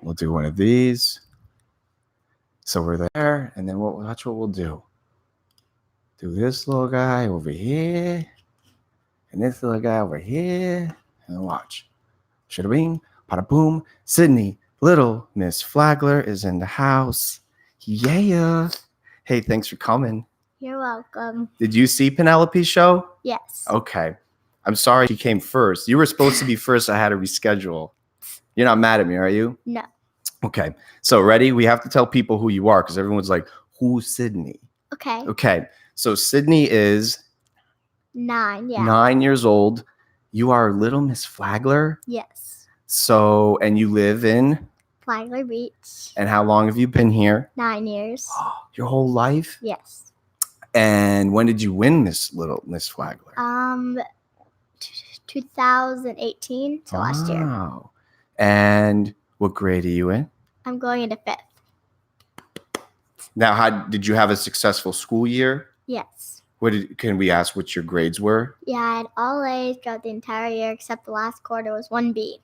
We'll do one of these. So we're there, and then watch what we'll do. Do this little guy over here, and this little guy over here, and watch. Shada bing, pada boom. Sydney, little Miss Flagler is in the house. Yeah. Hey, thanks for coming. You're welcome. Did you see Penelope's show? Yes. Okay. I'm sorry she came first. You were supposed to be first. I had to reschedule. You're not mad at me, are you? No. Okay. So ready? We have to tell people who you are because everyone's like, who's Sydney? Okay. Okay. So Sydney is 9, yeah. 9 years old. You are little Miss Flagler. Yes. So, and you live in? Flagler Beach. And how long have you been here? 9 years. Your whole life? Yes. And when did you win little Miss Flagler? 2018, so last year. Wow. And what grade are you in? I'm going into 5th. Now, how did you have a successful school year? Yes. Can we ask what your grades were? Yeah, I had all A's throughout the entire year except the last quarter was 1 B.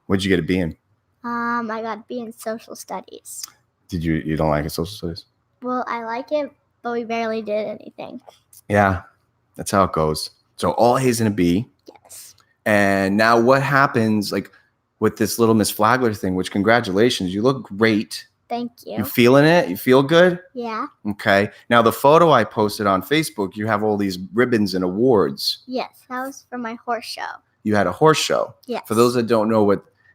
What'd you get a B in? I got a B in social studies. Did you don't like it, social studies? Well, I like it, but we barely did anything. Yeah, that's how it goes. So all A's and a B. Yes. And now what happens like with this little Miss Flagler thing, which congratulations, you look great. Thank you. You feeling it? You feel good? Yeah. Okay. Now the photo I posted on Facebook, you have all these ribbons and awards. Yes, that was for my horse show. You had a horse show. Yes. For those that don't know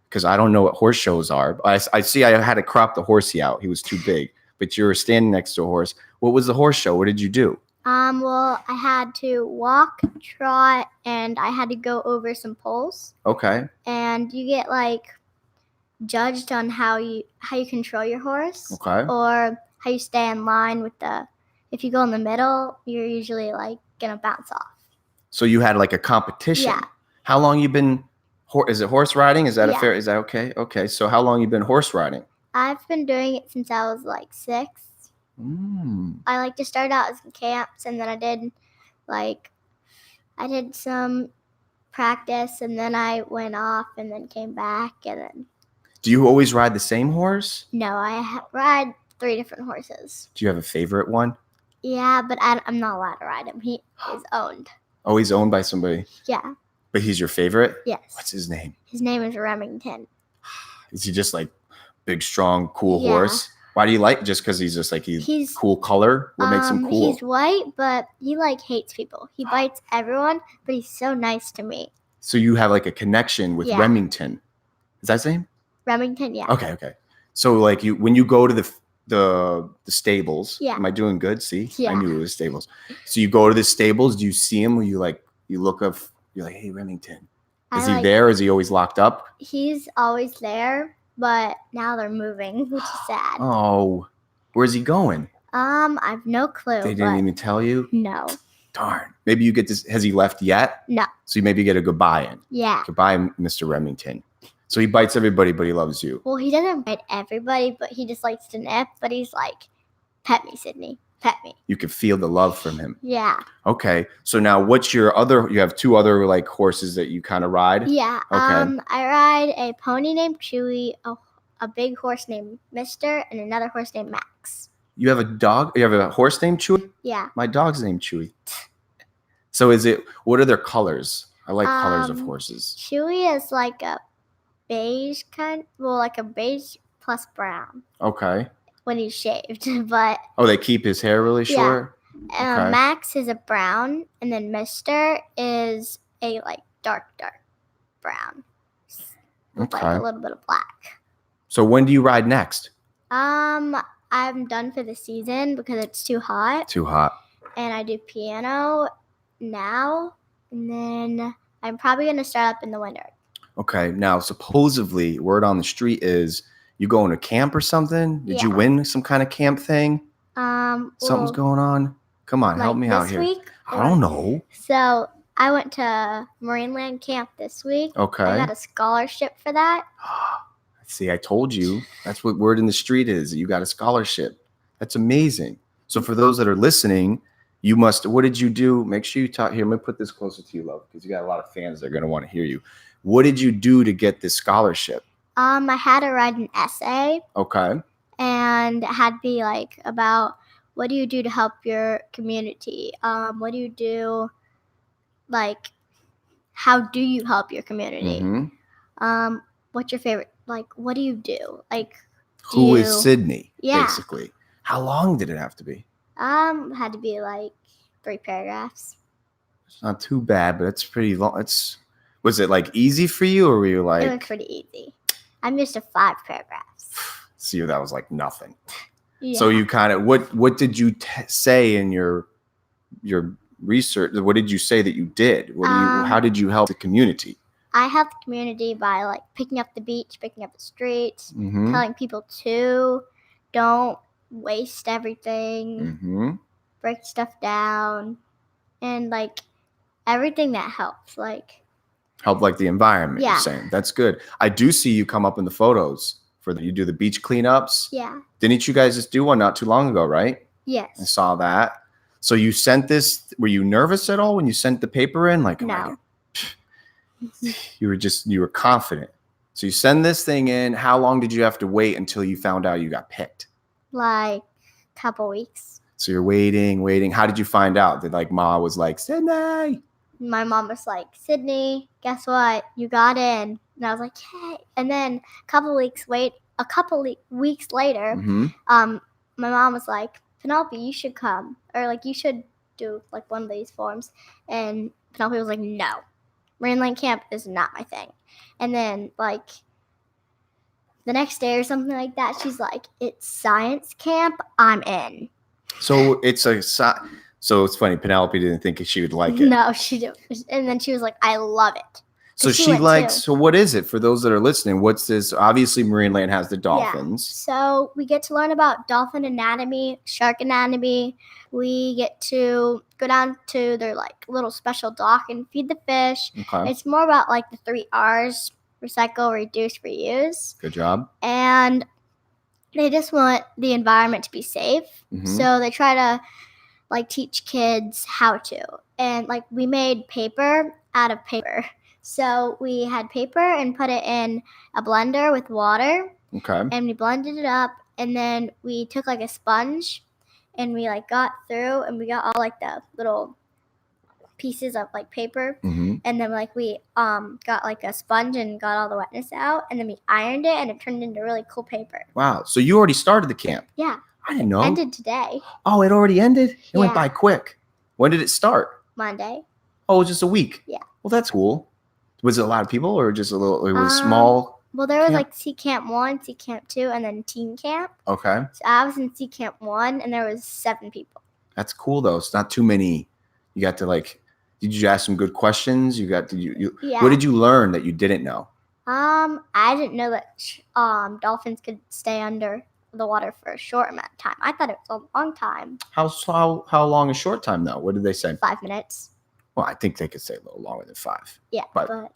because I don't know what horse shows are. I see I had to crop the horsey out. He was too big. But you were standing next to a horse. What was the horse show? What did you do? Well, I had to walk, trot, and I had to go over some poles. Okay. And you get judged on how you control your horse. Okay. Or how you stay in line with if you go in the middle, you're usually gonna bounce off. So you had a competition. Yeah. How long you been is it horse riding? Is that Yeah. is that okay? Okay. So how long you been horse riding? I've been doing it since I was 6. I to start out as in camps, and then I did some practice, and then I went off and then came back, and then. Do you always ride the same horse? No, I ride 3 different horses. Do you have a favorite one? Yeah, but I'm not allowed to ride him. He is owned. Oh, he's owned by somebody. Yeah. But he's your favorite? Yes. What's his name? His name is Remington. Is he just big, strong, cool horse? Why do you like? Just because he's just he's cool color? What makes him cool? He's white, but he hates people. He bites everyone, but he's so nice to me. So you have a connection with Remington. Is that his name? Remington, yeah. Okay. So when you go to the stables, yeah. Am I doing good? See? Yeah. I knew it was stables. So you go to the stables, do you see him or you look up, you're like, hey, Remington. Is he there? Is he always locked up? He's always there, but now they're moving, which is sad. Oh, where's he going? I have no clue. They didn't even tell you? No. Darn. Maybe you get this. Has he left yet? No. So you maybe get a goodbye in. Yeah. Goodbye, Mr. Remington. So he bites everybody, but he loves you. Well, he doesn't bite everybody, but he just likes to nip. But he's like, pet me, Sydney. Pet me. You can feel the love from him. Yeah. Okay. So now what's your other, you have 2 other horses that you kind of ride? Yeah. Okay. I ride a pony named Chewy, a big horse named Mister, and another horse named Max. You have a dog? You have a horse named Chewy? Yeah. My dog's named Chewy. So what are their colors? I like colors of horses. Chewy is a beige a beige plus brown. Okay. When he's shaved, but. Oh, they keep his hair really short? Yeah. Okay. Max is a brown, and then Mister is a dark brown. With okay. A little bit of black. So when do you ride next? I'm done for the season because it's too hot. Too hot. And I do piano now, and then I'm probably going to start up in the winter. Okay. Now, supposedly, word on the street is you going to camp or something? Did you win some kind of camp thing? Something's going on? Come on, help me out here. This week? I don't know. So I went to Marineland camp this week. Okay. I got a scholarship for that. See, I told you. That's what word in the street is. You got a scholarship. That's amazing. So for those that are listening, what did you do? Make sure you talk here. Let me put this closer to you, love, because you got a lot of fans that are going to want to hear you. What did you do to get this scholarship? I had to write an essay, Okay. and it had to be like about what do you do to help your community? What do you do? Like, how do you help your community? Mm-hmm. What's your favorite? Like, what do you do? Like, Who is Sydney? Yeah. Basically. How long did it have to be? Had to be like 3 paragraphs. It's not too bad, but it's pretty long. Was it like easy for you, or were you like? It was pretty easy. I'm used to 5 paragraphs. See, that was like nothing. Yeah. So you kind of what did you say in your research? What did you say that you did? How did you help the community? I help the community by like picking up the beach, picking up the streets, Mm-hmm. telling people to don't waste everything, Mm-hmm. break stuff down, and like everything that helps. Like Help like the environment. Yeah. You're saying that's good. I do see you come up in the photos you do the beach cleanups. Yeah. Didn't you guys just do one not too long ago, right? I Yes. saw that. So you sent this. Were you nervous at all when you sent the paper in? Like, No. you were confident. So you send this thing in. How long did you have to wait until you found out you got picked? Like a couple weeks. So you're waiting. How did you find out that like Ma was like, Sydney? My mom was like, Sydney, guess what? You got in. And I was like, hey. And then a couple weeks later, Mm-hmm. my mom was like, Penelope, you should come. Or like you should do like one of these forms. And Penelope was like, no. Marine Land Camp is not my thing. And then like the next day or something like that, she's like, it's science camp, I'm in. So so it's funny. Penelope didn't think she would like it. No, she didn't. And then she was like, I love it. So she likes. So what is it for those that are listening? What's this? Obviously, Marine Land has the dolphins. Yeah. So we get to learn about dolphin anatomy, shark anatomy. We get to go down to their like little special dock and feed the fish. Okay. It's more about like the 3 R's: recycle, reduce, reuse. Good job. And they just want the environment to be safe. Mm-hmm. So they try to like teach kids how to. And like we made paper out of paper. So we had paper and put it in a blender with water. Okay. And we blended it up, and then we took like a sponge and we like got through and we got all like the little pieces of like paper. Mm-hmm. And then like we got like a sponge and got all the wetness out, and then we ironed it and it turned into really cool paper. Wow. So you already started the camp? Yeah. I didn't know. Ended today. Oh, it already ended? It went Yeah. by quick. When did it start? Monday. Oh, it was just a week. Yeah. Well, that's cool. Was it a lot of people or just a little? It was small. Well, there was camp? like Sea Camp 1, Sea Camp 2, and then Teen Camp. Okay. So I was in Sea Camp 1, and there was 7 people. That's cool though. It's not too many. You got to like. Did you ask some good questions? You got to you. Yeah. What did you learn that you didn't know? I didn't know that dolphins could stay under the water for a short amount of time. I thought it was a long time. How long a short time though? What did they say? 5 minutes. Well, I think they could say a little longer than 5. Yeah, But- but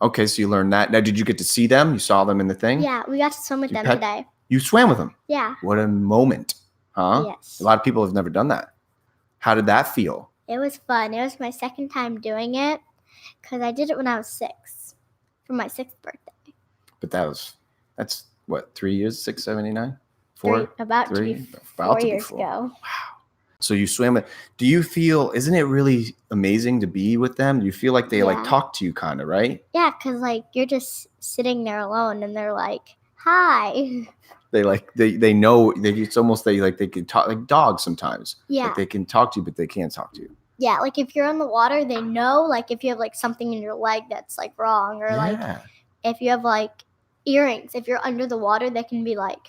Okay, so you learned that. Now, did you get to see them? You saw them in the thing? yeah, we got to swim with You them pet- today. You swam with them. Yeah. What a moment, huh? Yes. A lot of people have never done that. How did that feel? It was fun. It was my second time doing it because I did it when I was 6 for my 6th birthday. But that's what, 3 years, 6, 7, 8, 9? 4? About to three? be About 4 to be years 4. ago. So you swam with. Do you feel? Isn't it really amazing to be with them? Do you feel like they like Yeah. talk to you, kind of, right? Yeah, because like you're just sitting there alone and they're like, hi. They like they know. It's almost they can talk like dogs sometimes. Yeah. Like they can talk to you, but they can't talk to you. Yeah, like if you're in the water, they know like if you have like something in your leg that's like wrong, or like Yeah. if you have like earrings, if you're under the water, they can be like,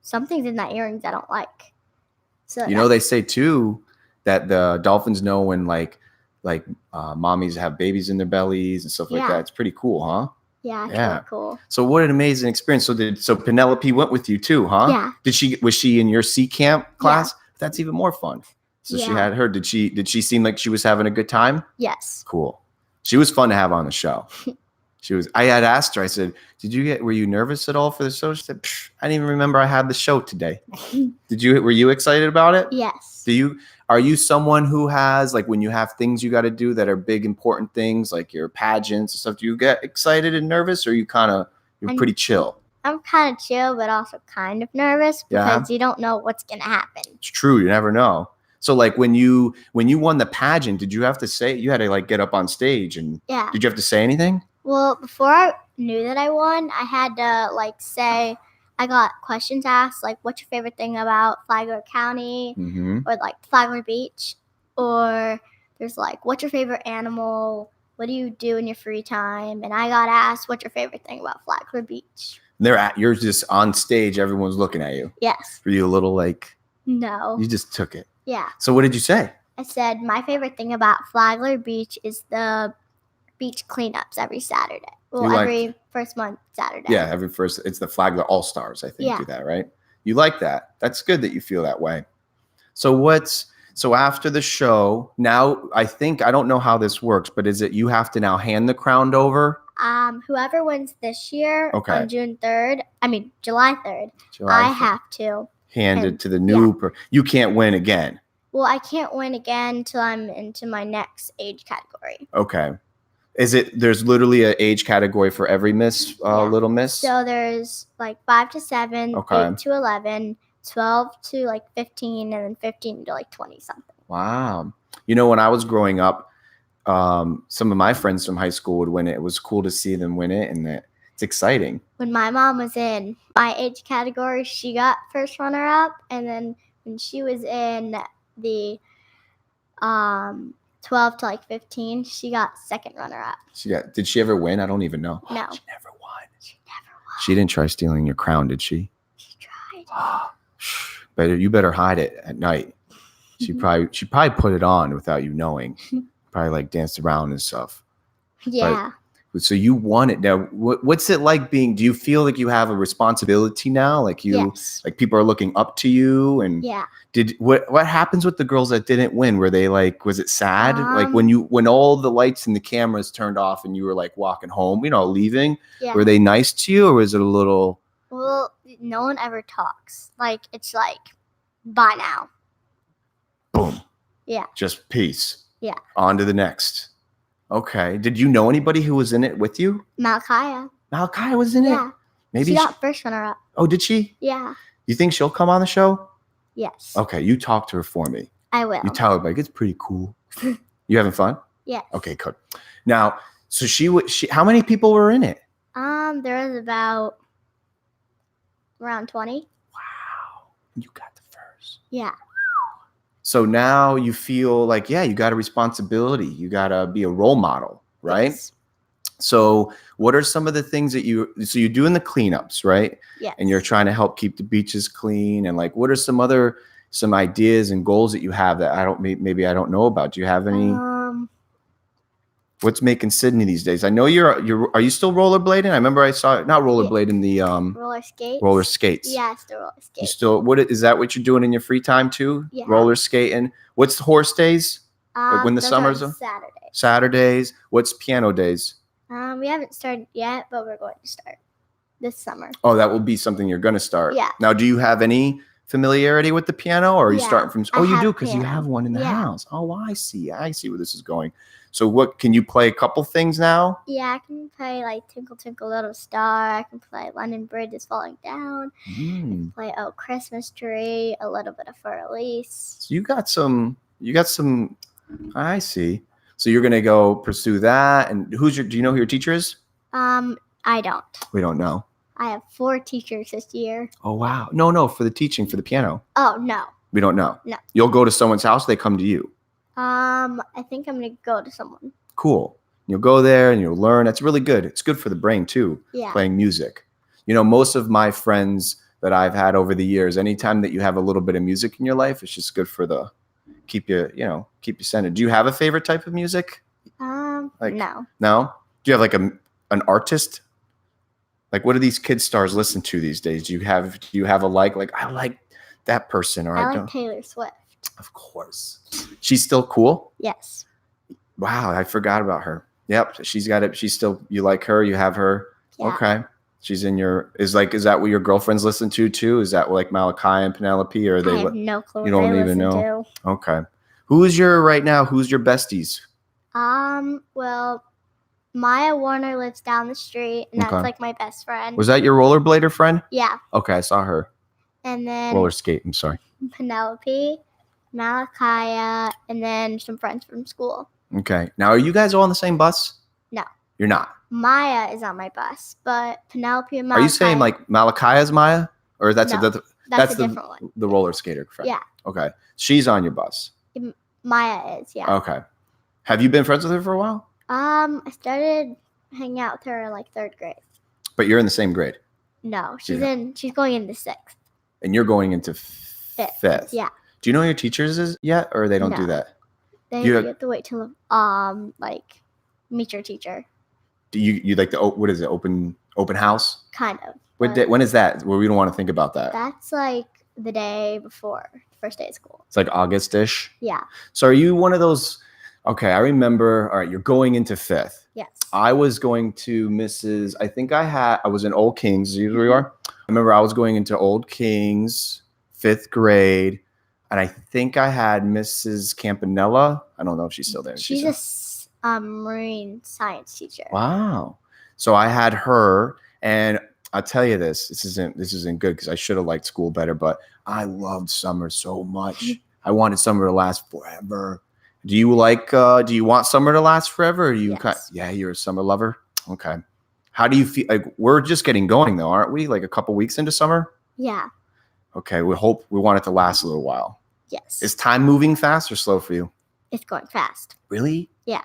something's in that earrings I don't like. So You know, they say too that the dolphins know when like mommies have babies in their bellies and stuff like Yeah. that. It's pretty cool, huh? yeah, it's Yeah. really cool. So what an amazing experience. So Penelope went with you too, huh? Yeah. Was she in your Sea Camp class? That's even more fun. So she Yeah. had her. Did she seem like she was having a good time? Yes. Cool. She was fun to have on the show. I had asked her, I said, were you nervous at all for the show? She said, I didn't even remember I had the show today. Were you excited about it? Yes. Are you someone who has, like, when you have things you got to do that are big, important things, like your pageants and stuff, do you get excited and nervous, or you kind of, You're pretty chill. I'm kind of chill, but also kind of nervous because you don't know what's gonna happen. It's true. You never know. So like when you won the pageant, did you have to say, you had to like get up on stage and did you have to say anything? Well, before I knew that I won, I had to like say, I got questions asked like, what's your favorite thing about Flagler County or like Flagler Beach? Or there's like, what's your favorite animal? What do you do in your free time? And I got asked, what's your favorite thing about Flagler Beach? You're just on stage. Everyone's looking at you. Yes. Were you a little like? No. You just took it. Yeah. So what did you say? I said my favorite thing about Flagler Beach is the beach cleanups every Saturday. Well, every first month Saturday. Yeah, it's the Flagler All Stars, I think, do that, right? You like that. That's good that you feel that way. So after the show, now I don't know how this works, but is it you have to now hand the crown over? Whoever wins this year on July 3rd, I have to hand it to the new you can't win again. Well, I can't win again until I'm into my next age category. Okay. There's literally an age category for every Miss, Little Miss? So there's like 5 to 7, 8 to 11, 12 to like 15, and then 15 to like 20 something. Wow. You know, when I was growing up, some of my friends from high school would win it. It was cool to see them win it, and it's exciting. When my mom was in my age category, she got first runner up, and then when she was in the 12 to like 15, she got second runner up. Did she ever win? I don't even know. No. She never won. She didn't try stealing your crown, did she? She tried. You better hide it at night. She probably put it on without you knowing. Probably like danced around and stuff. Yeah. So you won it. Now, what's it like do you feel like you have a responsibility now? Like like people are looking up to you, and what happens with the girls that didn't win? Were they like, was it sad? Like when all the lights and the cameras turned off and you were like walking home, leaving, were they nice to you, or was it a little? Well, no one ever talks. Like, it's like, bye now. Boom. Yeah. Just peace. Yeah. On to the next. Okay. Did you know anybody who was in it with you? Malakaya was in it? Yeah. Maybe she got first runner up. Oh, did she? Yeah. You think she'll come on the show? Yes. Okay. You talk to her for me. I will. You tell her, like, it's pretty cool. You having fun? Yes. Okay, good. Now, so how many people were in it? There was about around 20. Wow. You got the first. Yeah. So now you feel like, you got a responsibility. You got to be a role model, right? Yes. So what are some of the things that you're doing the cleanups, right? Yes. And you're trying to help keep the beaches clean. And like, what are some ideas and goals that you have that I don't know about? Do you have any? What's making Sydney these days? I know are you still rollerblading? I remember I saw it, not rollerblading, the roller skates. Roller skates. Yeah, still roller skates. You still is that what you're doing in your free time too? Yeah. Roller skating. What's the horse days? Like when the summer's Saturdays. What's piano days? We haven't started yet, but we're going to start this summer. Oh, that will be something you're going to start. Yeah. Now, do you have any familiarity with the piano, or are you starting from? Oh, you do, because you have one in the house. Oh, I see where this is going. So what, can you play a couple things now? Yeah, I can play like Twinkle Twinkle Little Star. I can play London Bridge is Falling Down. I can play Oh Christmas Tree, a little bit of For Elise. So you got some, I see. So you're going to go pursue that. And do you know who your teacher is? I don't. We don't know. I have 4 teachers this year. Oh, wow. No, for the teaching, for the piano. Oh, no. We don't know. No. You'll go to someone's house, they come to you. I think I'm going to go to someone. Cool. You'll go there and you'll learn. That's really good. It's good for the brain too. Yeah. Playing music. Most of my friends that I've had over the years, anytime that you have a little bit of music in your life, it's just good for keep you centered. Do you have a favorite type of music? No. No? Do you have like an artist? Like, what do these kid stars listen to these days? Do you have a like I like that person, or I don't? Taylor Swift. Of course. She's still cool? Yes. Wow, I forgot about her. Yep, she's got it. She's still, you like her, you have her. Yeah. Okay. She's in is that what your girlfriends listen to too? Is that like Malachi and Penelope, or I have no clue. You don't even know. Okay. Who's your besties? Well, Maya Warner lives down the street, and that's Okay. like my best friend. Was that your rollerblader friend? Yeah. Okay, I saw her. And then Roller skate, I'm sorry. Penelope, Malachi, and then some friends from school. Okay. Now, are you guys all on the same bus? No. You're not. Maya is on my bus, but Penelope and Malachi. Are you saying like Malachi's Maya? Or that's No, a that's a different one. The roller skater friend? Yeah. Okay. She's on your bus. Maya is, yeah. Okay. Have you been friends with her for a while? I started hanging out with her in like 3rd grade. But you're in the same grade. No, she's going into 6th. And you're going into 5th. Yeah. Do you know your teachers yet, or they don't do that? You have to wait till like meet your teacher. Do you like the what is it? Open house? Kind of. When is that? Well, we don't want to think about that. That's like the day before the first day of school. It's like August-ish. Yeah. So are you one of those? Okay, I remember. All right, you're going into 5th. Yes. I was going to Mrs. I think I was in Old Kings. You where you are? I remember I was going into Old Kings, 5th grade, and I think I had Mrs. Campanella. I don't know if she's still there. She's a marine science teacher. Wow. So I had her, and I'll tell you this isn't good because I should have liked school better, but I loved summer so much. I wanted summer to last forever. Do you want summer to last forever? Or Yes. You're a summer lover. Okay. How do you feel? Like, we're just getting going though, aren't we? Like a couple weeks into summer? Yeah. Okay. We want it to last a little while. Yes. Is time moving fast or slow for you? It's going fast. Really? Yeah.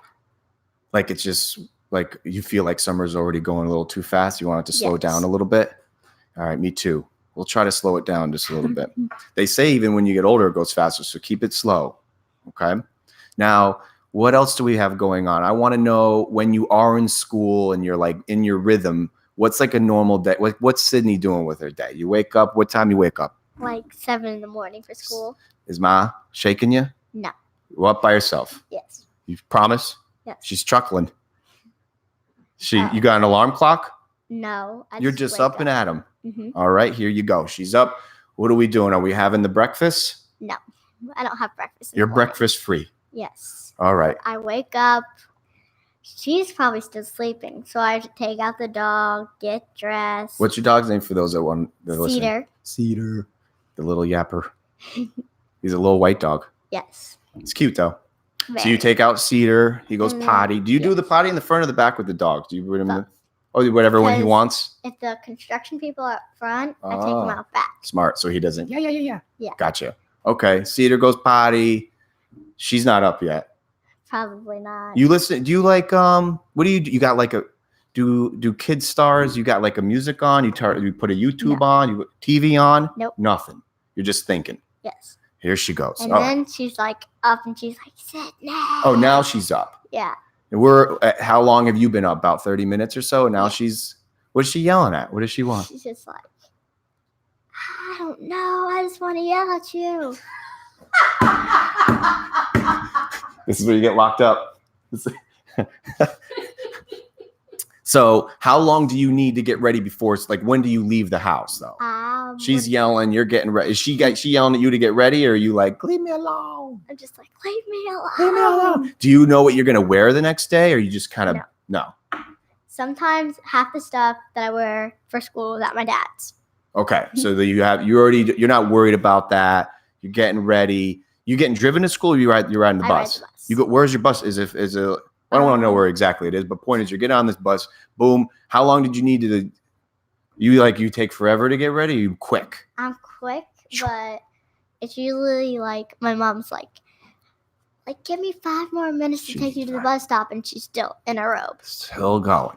Like it's just like you feel like summer's already going a little too fast. You want it to slow Yes. down a little bit? All right, me too. We'll try to slow it down just a little bit. They say even when you get older, it goes faster. So keep it slow. Okay. Now, what else do we have going on? I want to know when you are in school and you're like in your rhythm, what's like a normal day? What's Sydney doing with her day? You wake up, what time you wake up? Like 7 in the morning for school. Is Ma shaking you? No. You up by yourself? Yes. You promise? Yes. She's chuckling. You got an alarm clock? No. You're just up and at 'em. Mm-hmm. All right, here you go. She's up. What are we doing? Are we having the breakfast? No. I don't have breakfast. You're breakfast free. Yes. All right. I wake up. She's probably still sleeping, so I have to take out the dog, get dressed. What's your dog's name for those that want to listen? Cedar. Cedar. The little yapper. He's a little white dog. Yes. It's cute though. Very. So you take out Cedar. He goes potty. Do you do yes. the potty in the front or the back with the dog? Do you put him in whatever when he wants? If the construction people are up front, I take them out back. Smart. So he doesn't. Yeah. Yeah. Gotcha. Okay. Cedar goes potty. She's not up yet. Probably not. You listen. Do you like what do? You got like a do Kid Stars? You got like a music on? You put a YouTube on? You put TV on? Nope. Nothing. You're just thinking. Yes. Here she goes. And then she's like up and she's like, sit now. Oh, now she's up. Yeah. And how long have you been up? About 30 minutes or so. And now what's she yelling at? What does she want? She's just like, I don't know. I just want to yell at you. This is where you get locked up. So how long do you need to get ready before it's like, when do you leave the house though? She's yelling, you're getting ready. Is she yelling at you to get ready, or are you like, leave me alone? I'm just like, leave me alone. Leave me alone. Do you know what you're going to wear the next day, or you just kind of, no? Sometimes half the stuff that I wear for school is at my dad's. Okay. So you're not worried about that. You're getting ready. You getting driven to school, or you're riding the bus? I ride the bus. Where's your bus? I don't want to know where exactly it is, but point is, you're getting on this bus. Boom. How long did you need to? You take forever to get ready? Or you quick? I'm quick, but it's usually like my mom's like, give me 5 more minutes to take you to the bus stop, and she's still in her robe. Still going.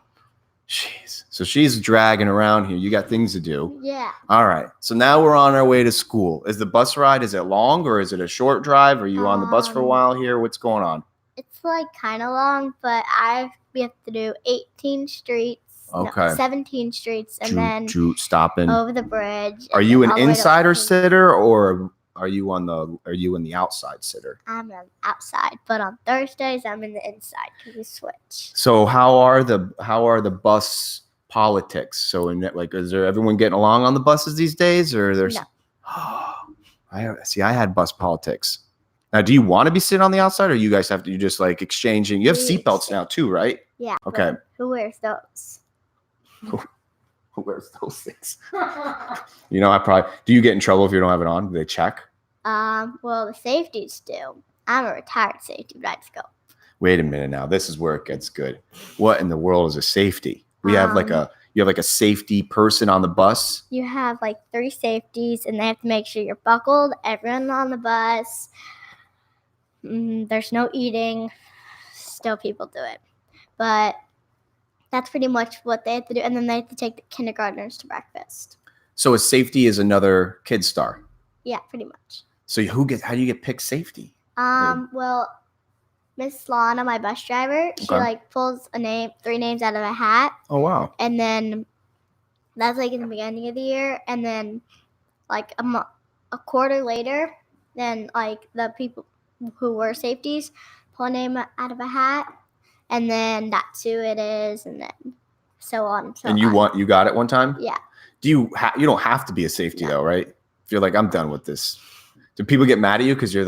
Jeez. So she's dragging around here. You got things to do. Yeah. All right. So now we're on our way to school. Is the bus ride, is it long or is it a short drive? Are you on the bus for a while here? What's going on? It's like kind of long, but we have to do 18 streets. Okay. 17 streets, and then stopping over the bridge. Are you an insider sitter, or are you in the outside sitter? I'm an outside, but on Thursdays I'm in the inside because we switch. So how are the bus politics? So is there everyone getting along on the buses these days, or there's? No. I had bus politics. Now, do you want to be sitting on the outside, or you guys you just like exchanging? You have seatbelts now too, right? Yeah. Okay. but who wears those? Who wears those things? I probably do. You get in trouble if you don't have it on? Do they check? Well, the safeties do. I'm a retired safety, but I just go. Wait a minute now. This is where it gets good. What in the world is a safety? We have you have like a safety person on the bus. You have like 3 safeties, and they have to make sure you're buckled. Everyone on the bus. There's no eating. Still, people do it, but that's pretty much what they have to do. And then they have to take the kindergartners to breakfast. So a safety is another kid star. Yeah, pretty much. So how do you get picked safety? Well, Miss Lana, my bus driver, she pulls 3 names out of a hat. Oh wow! And then that's like in the beginning of the year, and then like a quarter later, then like the people who were safeties pull a name out of a hat, and then that's who it is, and then so on and so on. And you got it one time? Yeah. Do you don't have to be a safety though, right? If you're like, I'm done with this. Do people get mad at you because you're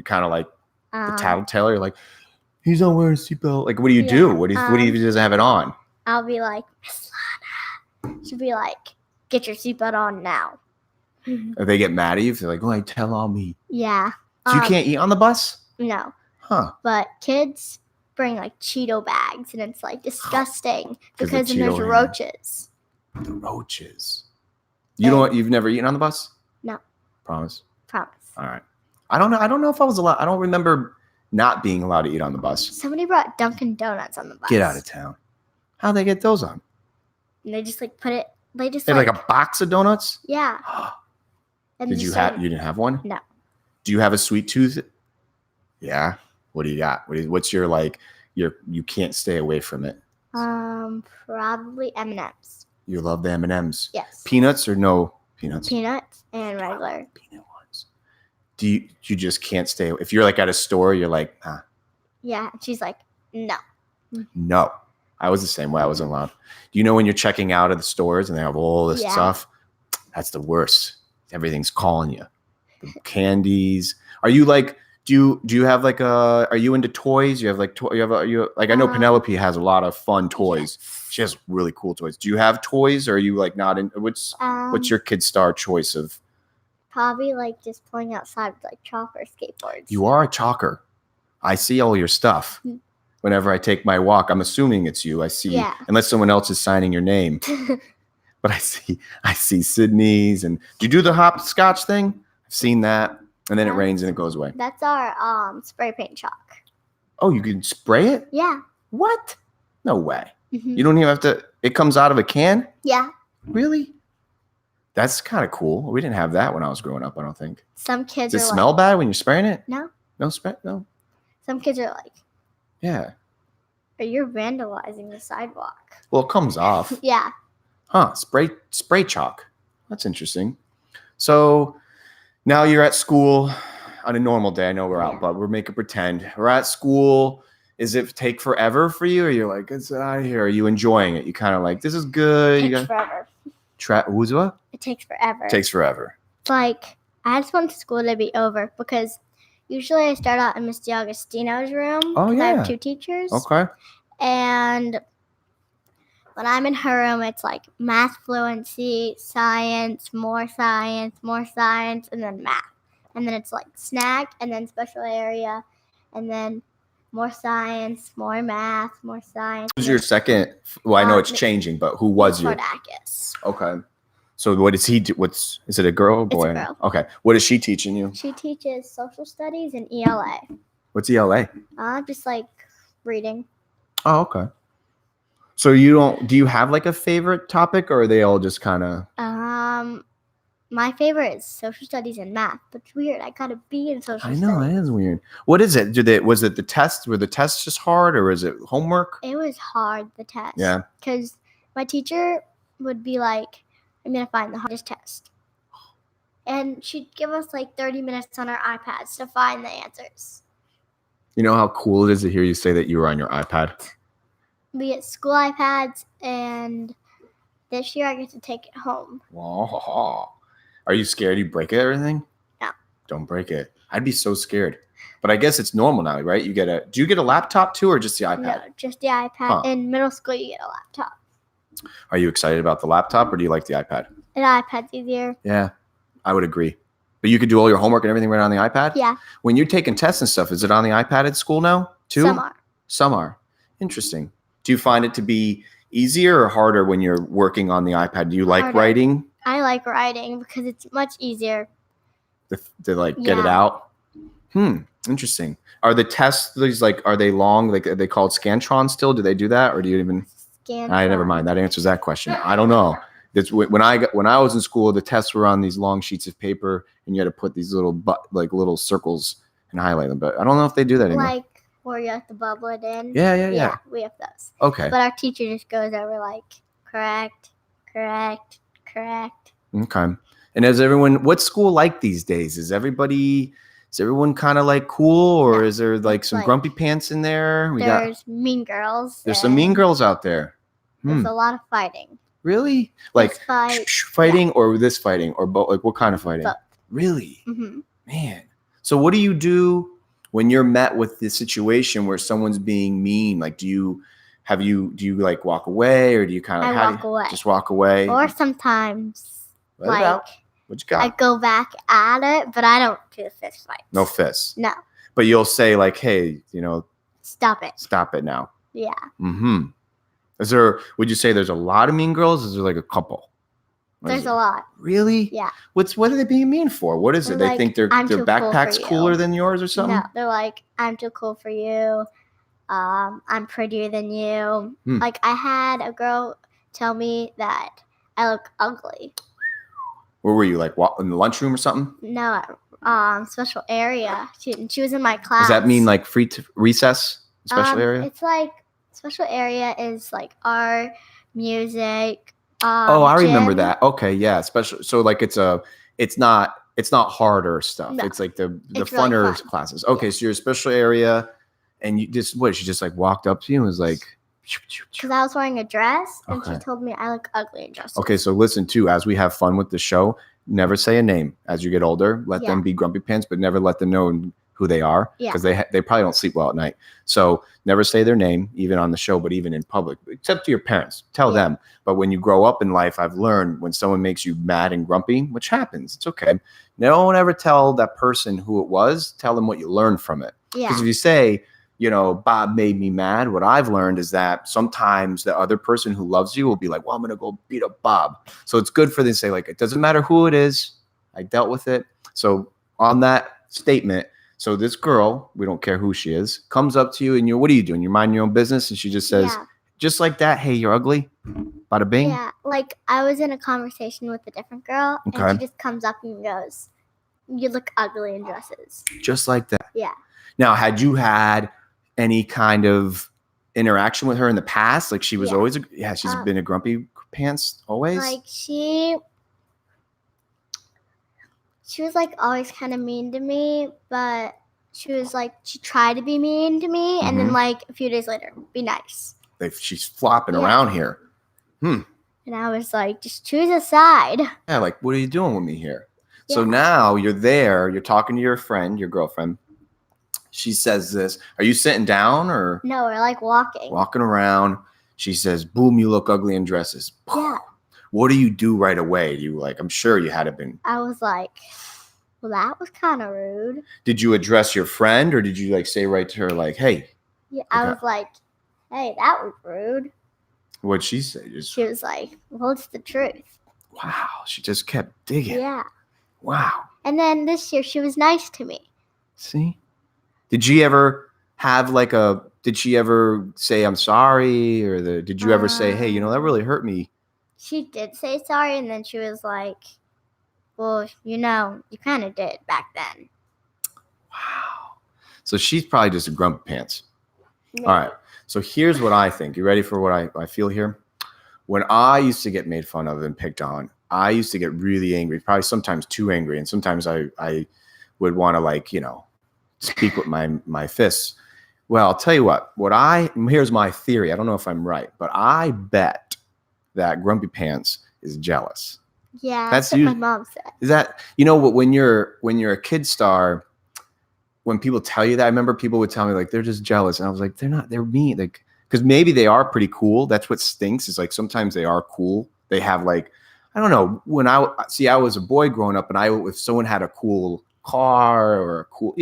kind of like the tattletale? You're like, he's not wearing a seatbelt. Like, what do you do? What if he doesn't have it on? I'll be like, Miss Lana. She'll be like, get your seatbelt on now. If they get mad at you, if they're like, oh, tell on me. Yeah. So you can't eat on the bus? No. Huh. But kids bring like Cheeto bags, and it's like disgusting because then there's roaches. The roaches. You've never eaten on the bus? No. Promise? Promise. All right. I don't know. I don't know if I was allowed. I don't remember not being allowed to eat on the bus. Somebody brought Dunkin' Donuts on the bus. Get out of town. How'd they get those on? And they just put it. They have like a box of donuts? Yeah. And you didn't have one? No. Do you have a sweet tooth? Yeah. What do you got? What's your you can't stay away from it? Probably M&Ms. You love the M&Ms? Yes. Peanuts or no peanuts? Peanuts and regular. Peanut ones. Do you just can't stay? If you're like at a store, you're like, nah. Yeah. And she's like, no. No. I was the same way. I wasn't allowed. Do you know when you're checking out of the stores and they have all this stuff? That's the worst. Everything's calling you. The candies. Are you like? Do you have like are you into toys? You have like I know Penelope has a lot of fun toys. Yes. She has really cool toys. Do you have toys, or are you like not in? What's your kid star choice of? Probably like just playing outside with like chalker skateboards. You are a chalker. I see all your stuff. Whenever I take my walk, I'm assuming it's you. I see, unless someone else is signing your name. But I see Sydney's. And do you do the hopscotch thing? I've seen that. And then it rains and it goes away. That's our spray paint chalk. Oh, you can spray it? Yeah. What? No way. Mm-hmm. You don't even have to. It comes out of a can? Yeah. Really? That's kind of cool. We didn't have that when I was growing up, I don't think. Some kids Does it smell bad when you're spraying it? No. No spray? No. Some kids are like, yeah. Or you're vandalizing the sidewalk. Well, it comes off. Yeah. Huh. Spray chalk. That's interesting. So now you're at school on a normal day. I know we're out, but we're making pretend. We're at school. Is it take forever for you? Or you're like, it's out of here? Are you enjoying it? You kind of like, this is good. It takes forever. What? It takes forever. It takes forever. It's like, I just want school to be over because usually I start out in Miss D'Agostino's room. Oh, yeah. I have 2 teachers. Okay. And when I'm in her room, it's like math fluency, science, and then math. And then it's like snack, and then special area, and then more science, more math, more science. Who's your second? Well, I know it's changing, but who was your? Cordakis. Okay. So what does he do? Is it a girl or boy? It's a girl. Okay. What is she teaching you? She teaches social studies and ELA. What's ELA? Just like reading. Oh, okay. So do you have like a favorite topic, or are they all just kind of? My favorite is social studies and math, but it's weird. I gotta be in social studies. I know, it is weird. What is it? Was it the test? Were the tests just hard, or is it homework? It was hard, the test. Yeah. Because my teacher would be like, I'm gonna find the hardest test. And she'd give us like 30 minutes on our iPads to find the answers. You know how cool it is to hear you say that you were on your iPad? We get school iPads, and this year I get to take it home. Wow. Are you scared you break everything? No. Don't break it. I'd be so scared. But I guess it's normal now, right? Do you get a laptop too, or just the iPad? No, just the iPad. Huh. In middle school, you get a laptop. Are you excited about the laptop, or do you like the iPad? An iPad's easier. Yeah, I would agree. But you could do all your homework and everything right on the iPad? Yeah. When you're taking tests and stuff, is it on the iPad at school now too? Some are. Some are. Interesting. Do you find it to be easier or harder when you're working on the iPad? Do you like Harder. writing? I like writing because it's much easier. To like get it out? Interesting. Are the tests are they long? Like, are they called Scantron still? Do they do that, or do you even? Never mind. That answers that question. I don't know. When I was in school, the tests were on these long sheets of paper, and you had to put these little circles and highlight them. But I don't know if they do that anymore. Like where you have to bubble it in. Yeah. We have those. Okay. But our teacher just goes over like correct. Okay. And what's school like these days? Is everyone kind of like cool, or No, is there like some grumpy pants in there? There's mean girls. There's some mean girls out there. There's a lot of fighting. Really? Like fighting, or this fighting, or both? Like what kind of fighting? Both. Really? Mm-hmm. Man. So what do you do when you're met with this situation where someone's being mean? Like, do you like walk away, or do you kind of walk away? Just walk away? Or sometimes Let it out. What you got? I go back at it, but I don't do fist fights. No fists. No. But you'll say like, hey, stop it. Stop it now. Yeah. Mm-hmm. Would you say there's a lot of mean girls? Is there like a couple? There's a lot. Really? Yeah. What are they being mean for? What is it? They think their backpack's cooler than yours or something? No, they're like, I'm too cool for you. I'm prettier than you. Like I had a girl tell me that I look ugly. Where were you? Like in the lunchroom or something? No, special area. She was in my class. Does that mean like recess? Special area? It's like special area is like art, music. I remember that. Okay, yeah. Special. So like it's not harder stuff. No, it's like the funner really classes. Okay, so you're a special area, and she just like walked up to you and was like. Because I was wearing a dress, and she told me I look ugly in dresses. Okay, so listen too. As we have fun with the show, never say a name. As you get older, let them be grumpy pants, but never let them know who they are, because they probably don't sleep well at night. So never say their name, even on the show, but even in public, except to your parents. Tell them. But when you grow up in life, I've learned when someone makes you mad and grumpy, which happens, it's okay. Don't ever tell that person who it was. Tell them what you learned from it. Because if you say, Bob made me mad, what I've learned is that sometimes the other person who loves you will be like, well, I'm going to go beat up Bob. So it's good for them to say, like, it doesn't matter who it is. I dealt with it. So on that statement, so this girl, we don't care who she is, comes up to you and what are you doing? You're minding your own business. And she just says, just like that, hey, you're ugly. Bada bing. Yeah, like I was in a conversation with a different girl, and she just comes up and goes, you look ugly in dresses. Just like that. Yeah. Now, had you had any kind of interaction with her in the past? Like she was always she's been a grumpy pants always? Like she was like always kind of mean to me, but she tried to be mean to me, and then like a few days later, be nice. She's flopping around here. And I was like, just choose a side. Yeah, like, what are you doing with me here? Yeah. So now you're there, you're talking to your friend, your girlfriend. She says this. Are you sitting down or? No, we're like walking. Walking around. She says, boom, you look ugly in dresses. Yeah. What do you do right away? I'm sure you had been. I was like, well, that was kind of rude. Did you address your friend, or did you like say right to her, like, hey? Yeah, I was like, hey, that was rude. What'd she say? She was like, well, it's the truth. Wow. She just kept digging. Yeah. Wow. And then this year she was nice to me. See? Did she ever did she ever say, I'm sorry? Or did you ever say, hey, that really hurt me? She did say sorry. And then she was like, well, you kind of did back then. Wow. So she's probably just a grumpy pants. Maybe. All right. So here's what I think. You ready for what I feel here? When I used to get made fun of and picked on, I used to get really angry, probably sometimes too angry. And sometimes I would want to speak with my fists. Well, I'll tell you what, here's my theory. I don't know if I'm right, but I bet that grumpy pants is jealous. Yeah, that's what my mom said. Is that, when you're a kid star, when people tell you that, I remember people would tell me like, they're just jealous. And I was like, they're not, they're mean. Like, because maybe they are pretty cool. That's what stinks is like, sometimes they are cool. They have like, I don't know, when I was a boy growing up, and if someone had a cool car or a cool,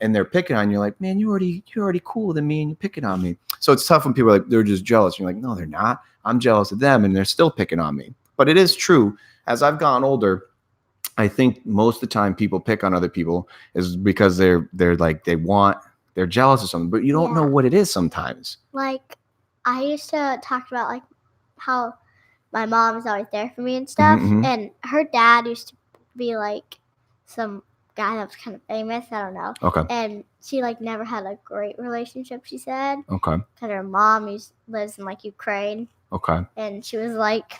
and they're picking on you, like, man, you're already cooler than me and you're picking on me. So it's tough when people are like, they're just jealous. You're like, no, they're not. I'm jealous of them and they're still picking on me. But it is true. As I've gotten older, I think most of the time people pick on other people is because they're jealous of something, but you don't know what it is sometimes. Like, I used to talk about like how my mom is always there for me and stuff, and her dad used to be like some guy that was kind of famous. I don't know. Okay. And she like never had a great relationship, she said. Okay. Because her mom lives in like Ukraine. Okay. And she was like,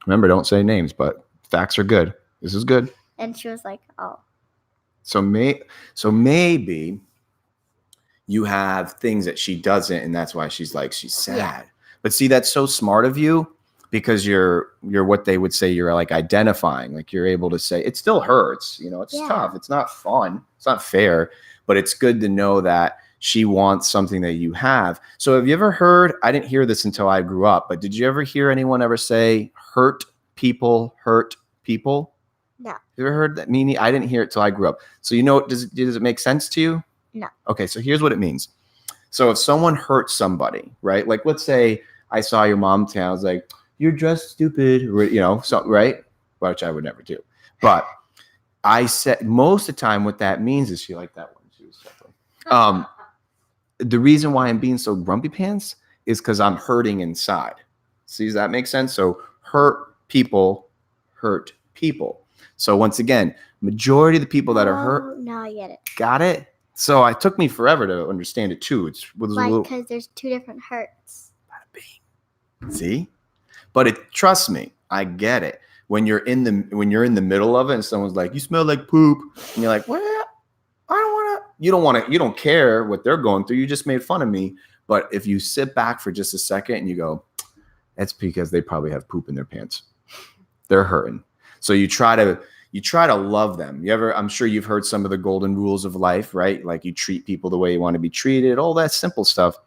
remember, don't say names, but facts are good. This is good. And she was like, oh. So maybe you have things that she doesn't, and that's why she's sad. Yeah. But see, that's so smart of you, because you're what they would say, you're like identifying, like you're able to say it still hurts, it's tough. It's not fun. It's not fair, but it's good to know that she wants something that you have. So have you ever heard, I didn't hear this until I grew up, but did you ever hear anyone ever say hurt people hurt people? No. You ever heard that meaning? I didn't hear it till I grew up. So does it make sense to you? No. Okay, so here's what it means. So if someone hurts somebody, right? Like let's say I saw your mom today, I was like, you're dressed stupid, something, right? Which I would never do. But I said most of the time what that means is she liked that one. She was suffering. The reason why I'm being so grumpy pants is because I'm hurting inside. See, does that make sense? So hurt people. So once again, majority of the people that are hurt. No, I get it. Got it? So it took me forever to understand it too. Because there's two different hurts. See? But trust me, I get it. When you're in the middle of it and someone's like, you smell like poop, and you're like, what? I don't want to. You don't care what they're going through. You just made fun of me. But if you sit back for just a second and you go, that's because they probably have poop in their pants. They're hurting. So you try to love them. I'm sure you've heard some of the golden rules of life, right? Like you treat people the way you want to be treated, all that simple stuff.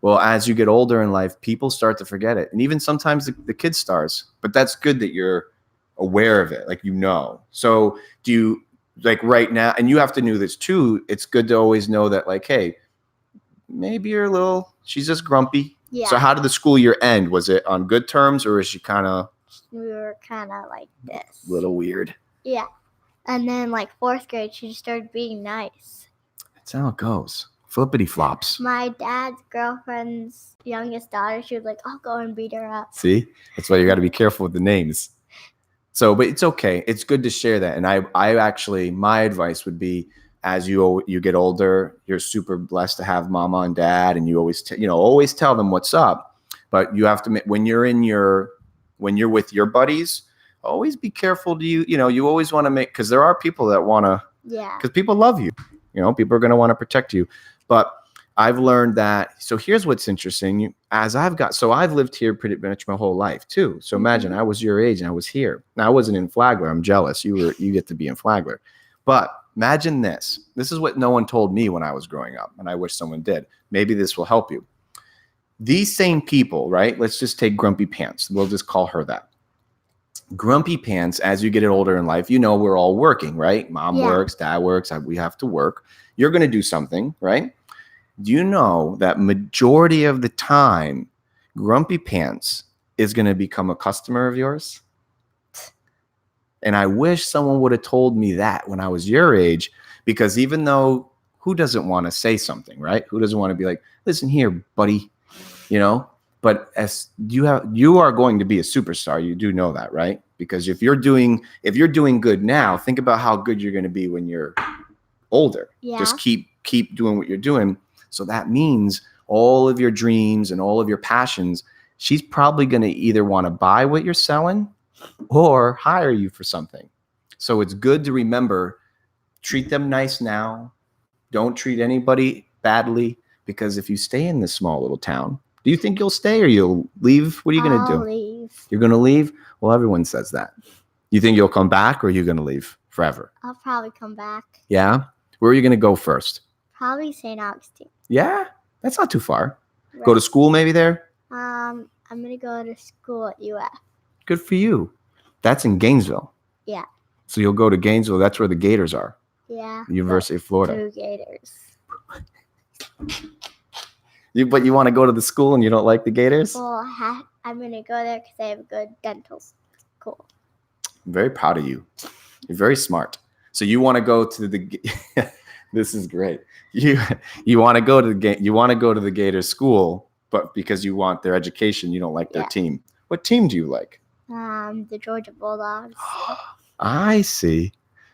Well, as you get older in life, people start to forget it. And even sometimes the kid stars, but that's good that you're aware of it. Like, so do you like right now, and you have to know this too. It's good to always know that like, hey, maybe she's just grumpy. Yeah. So how did the school year end? Was it on good terms or is she we were kind of like this. A little weird. Yeah. And then like 4th grade, she just started being nice. That's how it goes. Flippity flops. My dad's girlfriend's youngest daughter, she was like, I'll go and beat her up. See? That's why you got to be careful with the names. So, but it's okay. It's good to share that. And I actually, my advice would be, as you get older, you're super blessed to have mama and dad, and you always, always tell them what's up. But you have to, when you're with your buddies, always be careful. You always want to because there are people that want to, because people love you. People are going to want to protect you. But I've learned that. So here's what's interesting. I've lived here pretty much my whole life too. So imagine I was your age and I was here. Now I wasn't in Flagler. I'm jealous. You get to be in Flagler. But imagine this. This is what no one told me when I was growing up, and I wish someone did. Maybe this will help you. These same people, right? Let's just take Grumpy Pants. We'll just call her that. Grumpy Pants, as you get older in life, we're all working, right? Mom works, dad works, we have to work. You're going to do something, right? Do you know that majority of the time, Grumpy Pants is going to become a customer of yours? And I wish someone would have told me that when I was your age, because even though who doesn't want to say something, right? Who doesn't want to be like, listen here, buddy, But as you are going to be a superstar. You do know that, right? Because if you're doing good now, think about how good you're going to be when you're older. Yeah. Just keep doing what you're doing. So that means all of your dreams and all of your passions, she's probably going to either want to buy what you're selling or hire you for something. So it's good to remember, treat them nice now. Don't treat anybody badly, because if you stay in this small little town, do you think you'll stay or you'll leave? What are you going to do? Leave. You're going to leave? Well, everyone says that. You think you'll come back or are you going to leave forever? I'll probably come back. Yeah? Where are you going to go first? Probably St. Augustine. Yeah, that's not too far. Right. Go to school maybe there? I'm gonna go to school at UF. Good for you. That's in Gainesville. Yeah. So you'll go to Gainesville. That's where the Gators are. Yeah. The University of Florida. Two Gators. But you want to go to the school and you don't like the Gators? Well, I'm gonna go there because they have good dental school. I'm very proud of you. You're very smart. So you want to go to the this is great. You want to go to the Gators school, but because you want their education, you don't like their team. What team do you like? The Georgia Bulldogs. I see.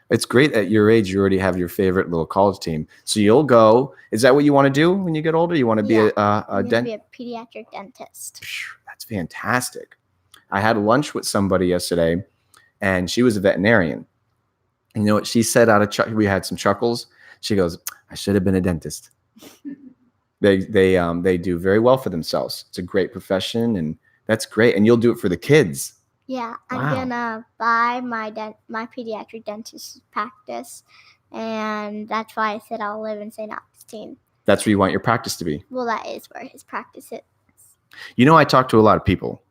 It's great at your age you already have your favorite little college team. So you'll go. Is that what you want to do when you get older? You want to be I'm gonna be a pediatric dentist. That's fantastic. I had lunch with somebody yesterday, and she was a veterinarian. And you know what she said we had some chuckles. She goes, I should have been a dentist. They do very well for themselves. It's a great profession, and that's great. And you'll do it for the kids. Yeah, I'm gonna buy my pediatric dentist practice, and that's why I said I'll live in St. Augustine. That's where you want your practice to be. Well, that is where his practice is. You know, I talk to a lot of people.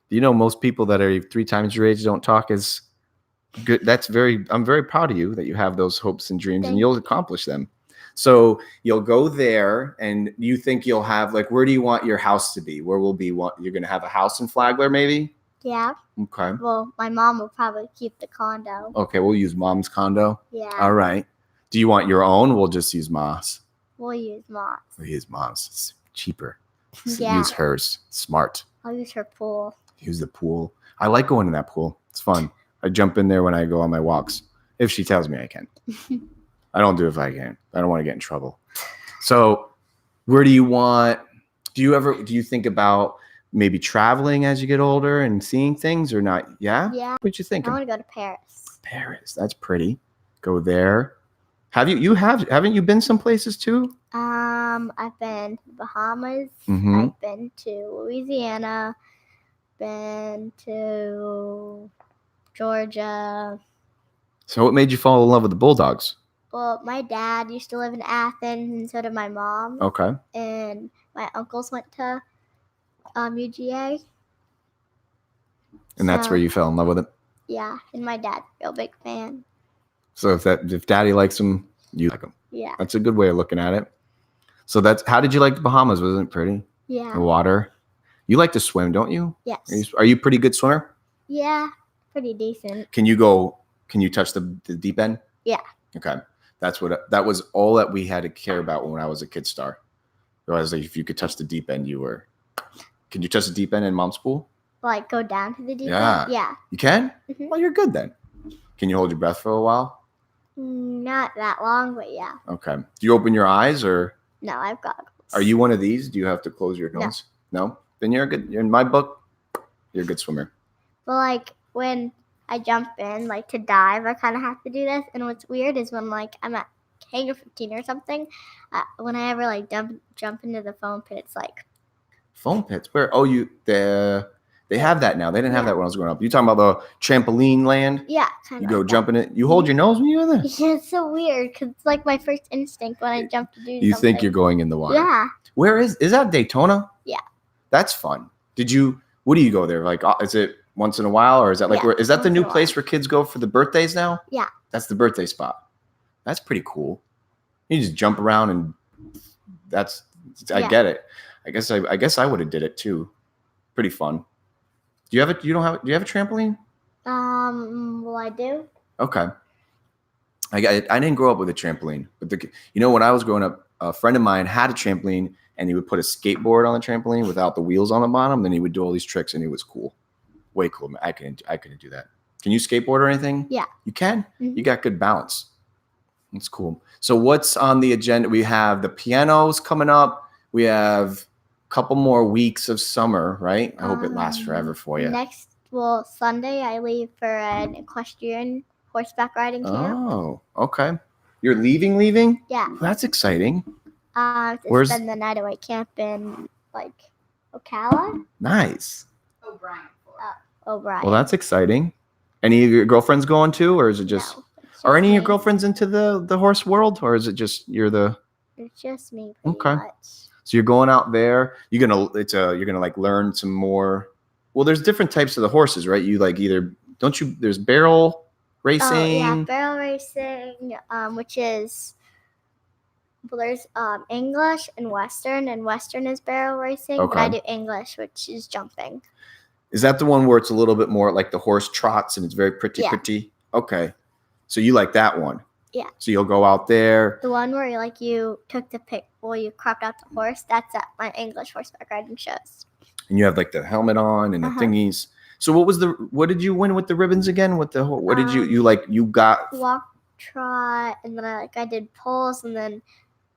You know, most people that are 3 times your age don't talk as good. I'm very proud of you that you have those hopes and dreams, and you'll accomplish them. So you'll go there, and you think you'll have, like, where do you want your house to be? Where will be you're going to have a house in Flagler, maybe? Yeah. Okay. Well, my mom will probably keep the condo. Okay, we'll use mom's condo. Yeah. All right. Do you want your own? We'll just use mom's. We'll use mom's. We'll use mom's. It's cheaper. Yeah. Use hers. Smart. I'll use her pool. Use the pool. I like going in that pool. It's fun. I jump in there when I go on my walks. If she tells me I can. I don't do it if I can. I don't want to get in trouble. So where do you think about maybe traveling as you get older and seeing things or not? Yeah? Yeah. What you thinking? I want to go to Paris. Paris. That's pretty. Go there. Haven't you been some places too? I've been to the Bahamas. Mm-hmm. I've been to Louisiana. Been to Georgia. So what made you fall in love with the Bulldogs? Well, my dad used to live in Athens, and so did my mom. Okay. And my uncles went to UGA. And that's where you fell in love with it? Yeah, and my dad's a real big fan. So if daddy likes them, you like them. Yeah. That's a good way of looking at it. So how did you like the Bahamas? Wasn't it pretty? Yeah. The water. You like to swim, don't you? Yes. Are you a pretty good swimmer? Yeah, pretty decent. Can you touch the deep end? Yeah. Okay. That was all that we had to care about when I was a kid star. It was like if you could touch the deep end, can you touch the deep end in mom's pool? Like go down to the deep end? Yeah. You can? Mm-hmm. Well, you're good then. Can you hold your breath for a while? Not that long, but yeah. Okay. Do you open your eyes or? No, I've goggles. Are you one of these? Do you have to close your nose? No? Then you're in my book, you're a good swimmer. Well, like when I jump in, like to dive, I kind of have to do this. And what's weird is when like I'm at Hangar 15 or something, when I ever like jump into the foam pit, it's like. Foam pits? Where? Oh, they have that now. They didn't have that when I was growing up. You talking about the trampoline land? Yeah, kind of. You like go jump in it. You hold your nose when you're in there? Yeah, it's so weird because it's like my first instinct when I jump to do something. You think you're going in the water? Yeah. Where is that Daytona? Yeah. That's fun. What do you go there? Like, is it once in a while or is that like, is that the new place where kids go for the birthdays now? Yeah. That's the birthday spot. That's pretty cool. You just jump around and I get it. I guess I would have did it too. Pretty fun. Do you have a trampoline? Well, I do. Okay. I didn't grow up with a trampoline, but when I was growing up, a friend of mine had a trampoline and he would put a skateboard on the trampoline without the wheels on the bottom. Then he would do all these tricks and it was cool. Way cool. I couldn't do that. Can you skateboard or anything? Yeah. You can? Mm-hmm. You got good balance. That's cool. So what's on the agenda? We have the pianos coming up. We have a couple more weeks of summer, right? I hope it lasts forever for you. Sunday I leave for an equestrian horseback riding camp. Oh, okay. You're leaving? Yeah. Well, that's exciting. To spend the night away camp in Ocala. Nice. O'Brien. Well, that's exciting. Any of your girlfriends going too, or is it just? No, Are any of your me. girlfriends into the horse world, or is it just you're the? It's just me, pretty Okay. much. So you're going out there. You're gonna like learn some more. Well, there's different types of the horses, right? You like either don't you? There's barrel racing. Oh yeah, barrel racing, which is there's English and Western is barrel racing, but I Okay. do English, which is jumping. Is that the one where it's a little bit more like the horse trots and it's very pretty? Yeah. Pretty. Okay. So you like that one? Yeah. So you'll go out there. The one where you took the pic, you cropped out the horse. That's at my English horseback riding shows. And you have like the helmet on and the thingies. So what did you win with the ribbons again? What did you got? Walk, trot, and then I did pulls, and then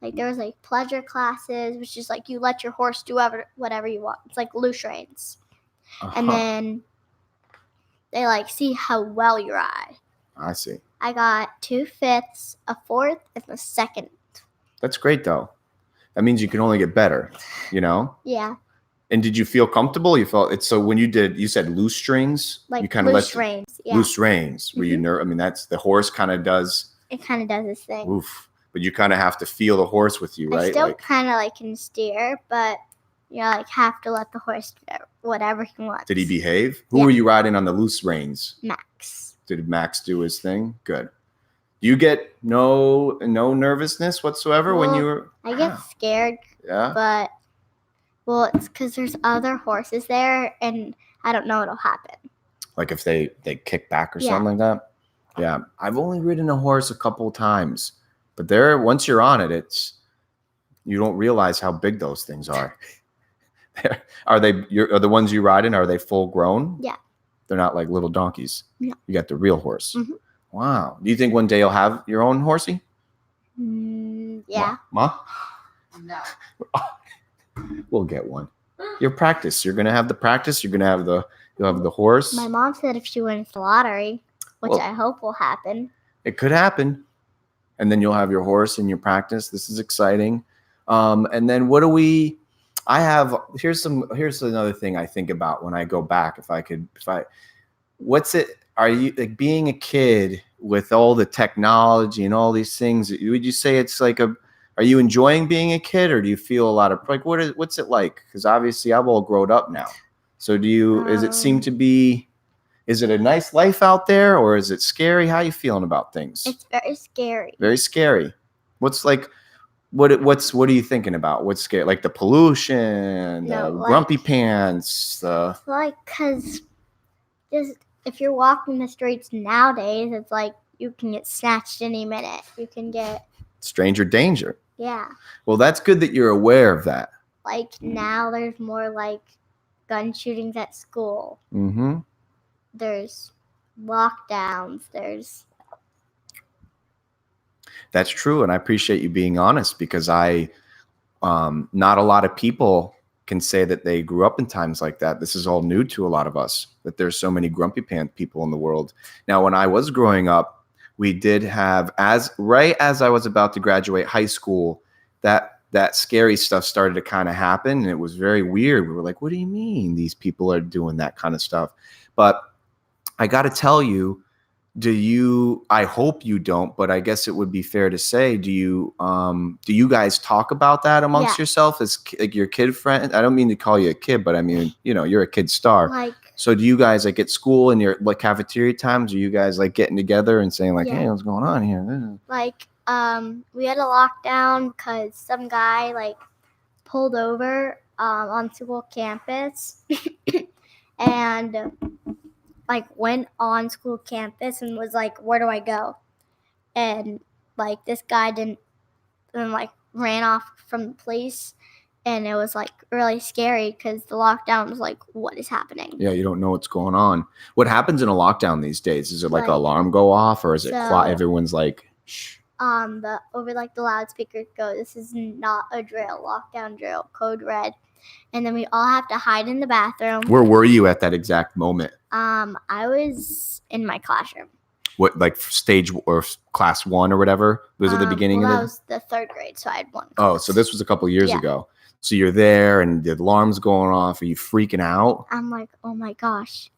there was pleasure classes, which is you let your horse do whatever you want. It's like loose reins, and then they see how well you ride. I see. I got 2 5ths, a 4th, and a 2nd. That's great though. That means you can only get better, Yeah. And did you feel comfortable? You felt it. So when you said loose strings, you kind of loose reins. Yeah. Loose reins. Were you nervous? I mean, that's the horse kind of does. It kind of does its thing. Oof. But you kind of have to feel the horse with you, right? I still kind of can steer, but you have to let the horse do whatever he wants. Did he behave? Who were you riding on the loose reins? Max. Did Max do his thing? Good. You get no nervousness whatsoever when you were. I get scared. Yeah. But it's because there's other horses there, and I don't know what'll happen. Like if they kick back or something like that. Yeah, I've only ridden a horse a couple of times, but once you're on it, you don't realize how big those things are. Are the ones you ride in? Are they full grown? Yeah. They're not like little donkeys. No. You got the real horse. Mm-hmm. Wow. Do you think one day you'll have your own horsey? Yeah. Ma? No. We'll get one. Your practice. You're gonna have the practice. You'll have the horse. My mom said if she wins the lottery, which I hope will happen. It could happen. And then you'll have your horse in your practice. This is exciting. And then here's another thing I think about when I go back. Are you like being a kid with all the technology and all these things? Would you say it's are you enjoying being a kid, or do you feel a lot of what's it like? Because obviously I've all grown up now. So is it a nice life out there, or is it scary? How are you feeling about things? It's very scary. Very scary. What are you thinking about? What's scary? Like the pollution, the grumpy pants, because just if you're walking the streets nowadays, it's you can get snatched any minute. You can get stranger danger. Yeah. Well, that's good that you're aware of that. Now there's more gun shootings at school. Mm-hmm. There's lockdowns. That's true, and I appreciate you being honest, because not a lot of people can say that they grew up in times like that. This is all new to a lot of us, that there's so many grumpy pants people in the world. Now, when I was growing up, we did have, right as I was about to graduate high school, that scary stuff started to kind of happen, and it was very weird. We were like, what do you mean these people are doing that kind of stuff? But I got to tell you, I hope you don't, but I guess it would be fair to say, do you guys talk about that amongst yourself as your kid friend? I don't mean to call you a kid, but I mean, you're a kid star. So do you guys at school in your cafeteria times, are you guys getting together and saying hey, what's going on here? We had a lockdown because some guy pulled over on school campus and went on school campus and was where do I go? And this guy didn't, and ran off from the police, and it was really scary because the lockdown was what is happening? Yeah, you don't know what's going on. What happens in a lockdown these days? Is it an alarm go off, or is it everyone's shh? Over the loudspeakers go, this is not a drill, lockdown drill, code red. And then we all have to hide in the bathroom. Where were you at that exact moment? I was in my classroom. What, stage or class 1 or whatever? Was it the beginning of it? That was the 3rd grade, so I had one class. Oh, so this was a couple of years ago. So you're there and the alarm's going off. Are you freaking out? I'm oh my gosh,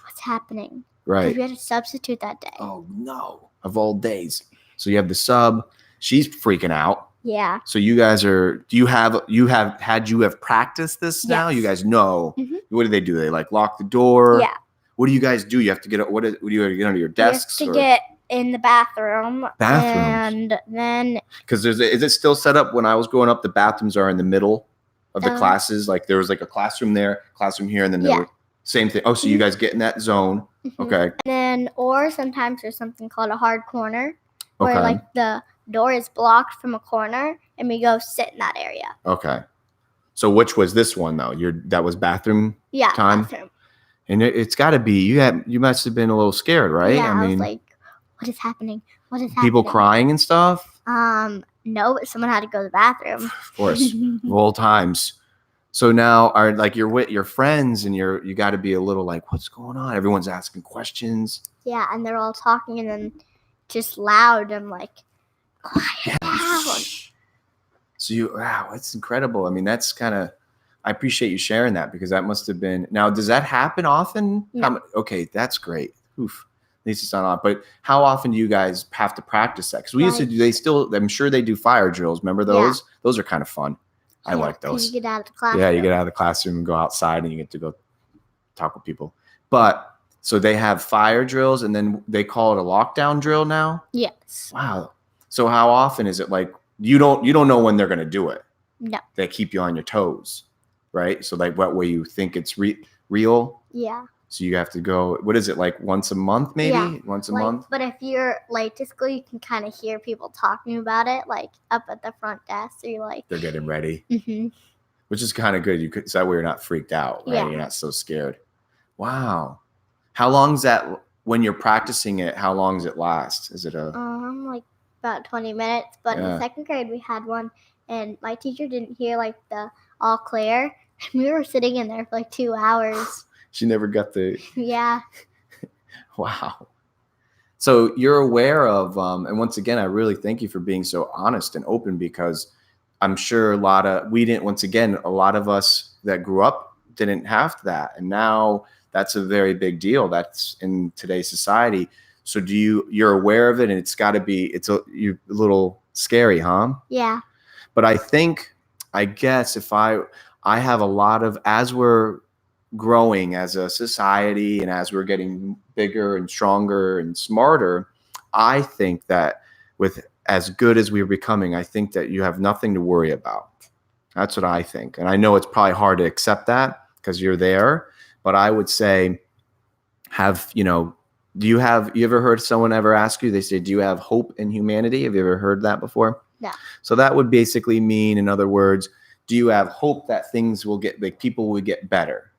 what's happening? Right. we had a substitute that day. Oh no, of all days. So you have the sub. She's freaking out. Yeah. So you guys are. Do you have practiced this now? You Yes. guys know. Mhm. What do? They like lock the door? Yeah. What do you guys do? You have to get. What do you get under your desks? You have to get in the bathroom. Bathrooms. And then. Because is it still set up? When I was growing up, the bathrooms are in the middle of the classes. Like there was like a classroom there, classroom here, and then there were same thing. Oh, so you guys get in that zone. Okay. And then, or sometimes there's something called a hard corner, where like the door is blocked from a corner, and we go sit in that area. Okay. So which was this one though? That was bathroom time? Bathroom. And it's got to be you must have been a little scared, right? Yeah, I was like, what is happening? What is happening? People crying and stuff? No, but someone had to go to the bathroom. Of course, of all times. So now are like you're with your friends and you got to be a little like, what's going on? Everyone's asking questions. Yeah, and they're all talking and then just loud. I'm like, quiet down. So wow, that's incredible. I mean, that's I appreciate you sharing that because that must have been. Now, does that happen often? No. Okay, that's great. Oof. At least it's not on. But how often do you guys have to practice that? Because we used to do. I'm sure they do fire drills. Remember those? Yeah. Those are kind of fun. I like those. You get out of the classroom. Yeah, you get out of the classroom and go outside and you get to go talk with people. But so they have fire drills and then they call it a lockdown drill now? Yes. Wow. So how often is it like you don't know when they're going to do it? No. They keep you on your toes, right? So like what way you think it's real? Yeah. So you have to go, what is it, like once a month maybe? Yeah. Once a month? But if you're late to school, you can kind of hear people talking about it, like up at the front desk. So you're like... They're getting ready. Mm-hmm. Which is kind of good. So that way you're not freaked out, right? Yeah. You're not so scared. Wow. How long is that, when you're practicing it, how long does it last? Is it like about 20 minutes. But in second grade, we had one, and my teacher didn't hear like the all clear. We were sitting in there for like 2 hours. She never got the... Yeah. Wow. So you're aware of, and once again, I really thank you for being so honest and open because I'm sure a lot of us that grew up didn't have that. And now that's a very big deal. That's in today's society. So you're aware of it and it's got to be, you're a little scary, huh? Yeah. But I guess if I have a lot of, as we're growing as a society and as we're getting bigger and stronger and smarter, I think that with as good as we're becoming, I think that you have nothing to worry about. That's what I think. And I know it's probably hard to accept that because you're there, but I would say you ever heard someone ever ask you, they say, do you have hope in humanity? Have you ever heard that before? No. So that would basically mean, in other words, do you have hope that things will get, like people will get better?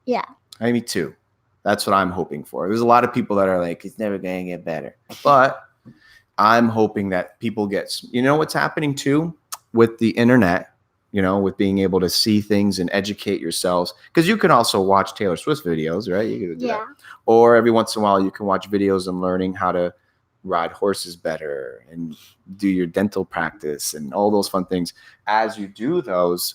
Yeah. Me too. That's what I'm hoping for. There's a lot of people that are like, it's never going to get better. But I'm hoping that people get, what's happening too with the internet, with being able to see things and educate yourselves. Because you can also watch Taylor Swift videos, right? You can do that. Or every once in a while you can watch videos on learning how to ride horses better and do your dental practice and all those fun things. As you do those,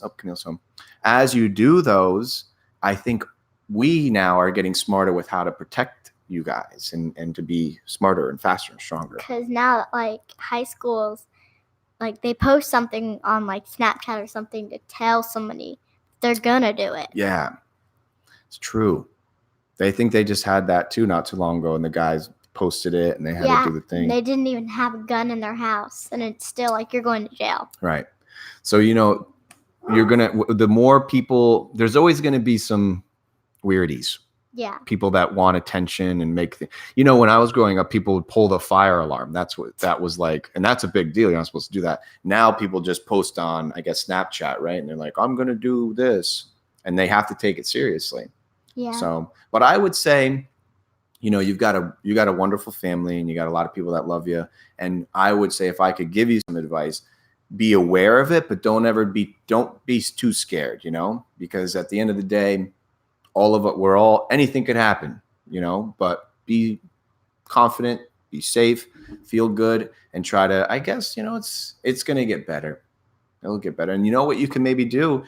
I think we now are getting smarter with how to protect you guys and to be smarter and faster and stronger. Because now, like, high schools, like, they post something on, like, Snapchat or something to tell somebody they're going to do it. Yeah, it's true. They think they just had that, too, not too long ago, and the guys posted it, and they had to do the thing. They didn't even have a gun in their house, and it's still, like, you're going to jail. Right. So, you're going to, the more people, there's always going to be some weirdies. Yeah. People that want attention and make things. When I was growing up, people would pull the fire alarm. That's what that was like. And that's a big deal. You're not supposed to do that. Now people just post on, I guess, Snapchat, right? And they're like, I'm going to do this. And they have to take it seriously. Yeah. So, but I would say, you've got a wonderful family and you got a lot of people that love you. And I would say if I could give you some advice, be aware of it, but don't be too scared, because at the end of the day, all of it, anything could happen, but be confident, be safe, feel good, and try to, I guess, it's going to get better. It'll get better. And what you can maybe do,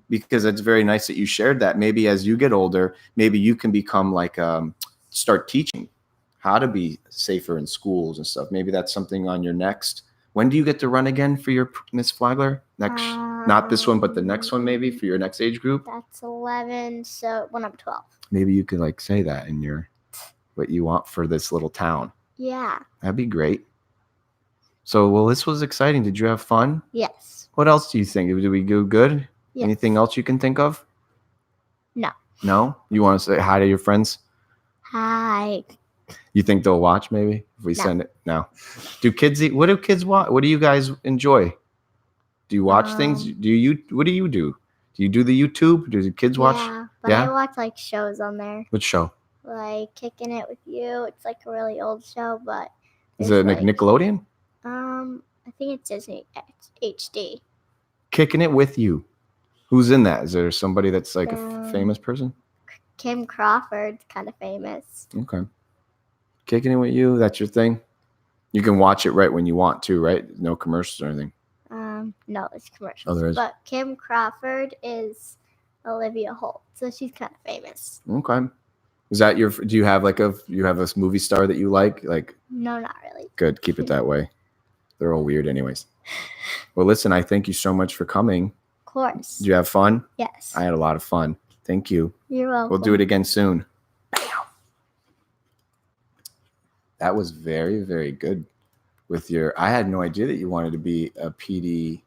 because it's very nice that you shared that. Maybe as you get older, maybe you can become like, start teaching how to be safer in schools and stuff. Maybe that's something on your next. When do you get to run again for your Miss Flagler? Next, not this one, but the next one, maybe for your next age group. That's 11. So when I'm 12. Maybe you could like say that in your what you want for this little town. Yeah. That'd be great. So, well, this was exciting. Did you have fun? Yes. What else do you think? Did we do good? Yes. Anything else you can think of? No. No? You want to say hi to your friends? Hi. You think they'll watch maybe if we send it? No. Do kids eat? What do kids watch? What do you guys enjoy? Do you watch things? Do you? What do you do? Do you do the YouTube? Do the kids watch? Yeah, but I watch like shows on there. Which show? Like Kicking It With You. It's like a really old show, but is it like Nickelodeon? I think it's Disney HD. Kicking It With You. Who's in that? Is there somebody that's like a famous person? Kim Crawford's kind of famous. Okay. Kicking It With You. That's your thing. You can watch it right when you want to, right? No commercials or anything. No, it's commercials. Oh, there is. But Kim Crawford is Olivia Holt, so she's kind of famous. Okay. Is that your? Do you have like a movie star that you like? Like. No, not really. Good. Keep it that way. They're all weird, anyways. Well, listen. I thank you so much for coming. Of course. Did you have fun? Yes. I had a lot of fun. Thank you. You're welcome. We'll do it again soon. Bam. That was very, very good. With your, I had no idea that you wanted to be a PD